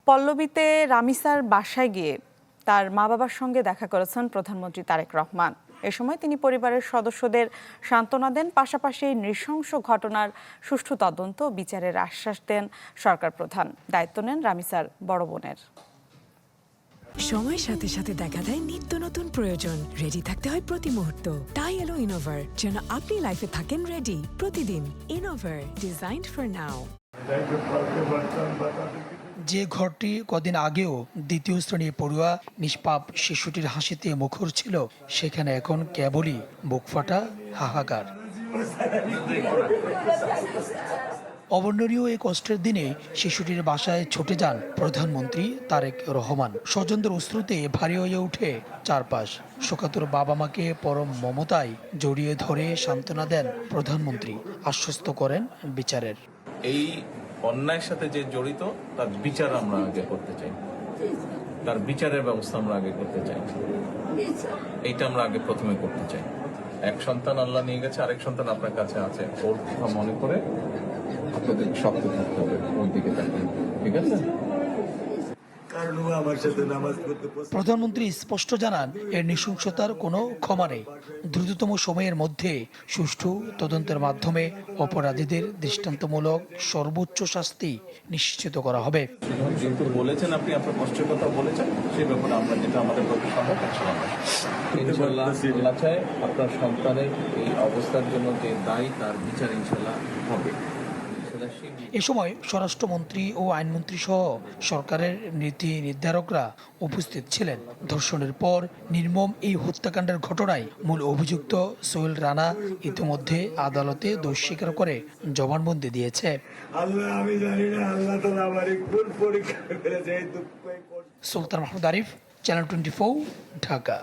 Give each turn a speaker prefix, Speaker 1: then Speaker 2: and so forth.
Speaker 1: পল্লবীতে রামিসার বাসায় গিয়ে তার মা বাবার সঙ্গে দেখা করেছেন প্রধানমন্ত্রী তারেক রহমান। এ সময় তিনি পরিবারের সদস্যদের সান্ত্বনা দেন, পাশাপাশি নৃশংস ঘটনার সুষ্ঠু তদন্ত ও বিচারের আশ্বাস দেন সরকার প্রধান। দায়িত্ব নেন রামিসার বড় বোনের।
Speaker 2: সময়ের সাথে সাথে দেখা দেয় নিত্য নতুন প্রয়োজন। রেডি থাকতে হয় প্রতি মুহূর্ত। তাই এলো ইনোভার, যেন আপনি লাইফে থাকেন রেডি প্রতিদিন। Innova, designed for now.
Speaker 3: যে ঘরটি কদিন আগেও দ্বিতীয় শ্রেণীর পড়ুয়া নিষ্পাপ শিশুটির হাসিতে মুখর ছিল, সেখানে এখন কেবলই বুকফাটা হাহাকার। অবর্ণনীয় এই কষ্টের দিনে শিশুটির বাসায় ছুটে যান প্রধানমন্ত্রী তারেক রহমান। স্বজনদের অশ্রুতে ভারী হয়ে ওঠে চারপাশ। শোকাতুর বাবা মাকে পরম মমতায় জড়িয়ে ধরে সান্ত্বনা দেন প্রধানমন্ত্রী, আশ্বস্ত করেন বিচারের।
Speaker 4: এই অন্যায়ের সাথে যে জড়িত তার বিচার আমরা আগে করতে চাই, তার বিচারের ব্যবস্থা আমরা আগে করতে চাই। এইটা আমরা আগে প্রথমে করতে চাই। এক সন্তান আল্লাহ নিয়ে গেছে, আরেক সন্তান আপনার কাছে আছে, ওর কথা মনে করে আপনাদের শক্ত থাকতে হবে, ওর দিকে তাকিয়ে, ঠিক আছে?
Speaker 3: প্রধানমন্ত্রী স্পষ্ট জানান, এর নৃশংসতার কোনো ক্ষমা নেই। দ্রুততম সময়ের মধ্যে সুষ্ঠু তদন্তের মাধ্যমে অপরাধীদের দৃষ্টান্তমূলক সর্বোচ্চ শাস্তি নিশ্চিত করা হবে।
Speaker 4: যেহেতু বলেছেন, আপনি আপনার কষ্টের কথা বলেছেন, সেই ব্যাপারে আমরা যেটা আমাদের পক্ষে সম্ভব ইনশাল্লাহ আল্লাহ চায় আপনার সন্তানের এই অবস্থার জন্য যে দায়ী, তার বিচার ইনশাল্লাহ হবে।
Speaker 3: এ সময় স্বরাষ্ট্রমন্ত্রী ও আইনমন্ত্রী সহ সরকারের নীতি নির্ধারকরা উপস্থিত ছিলেন। ধর্ষণের পর নির্মম এই হত্যাকাণ্ডের ঘটনায় মূল অভিযুক্ত সোহেল রানা ইতিমধ্যে আদালতে দোষ স্বীকার করে জবানবন্দি দিয়েছে। সুলতান মাহমুদ আরিফ, চ্যানেল 24, ঢাকা।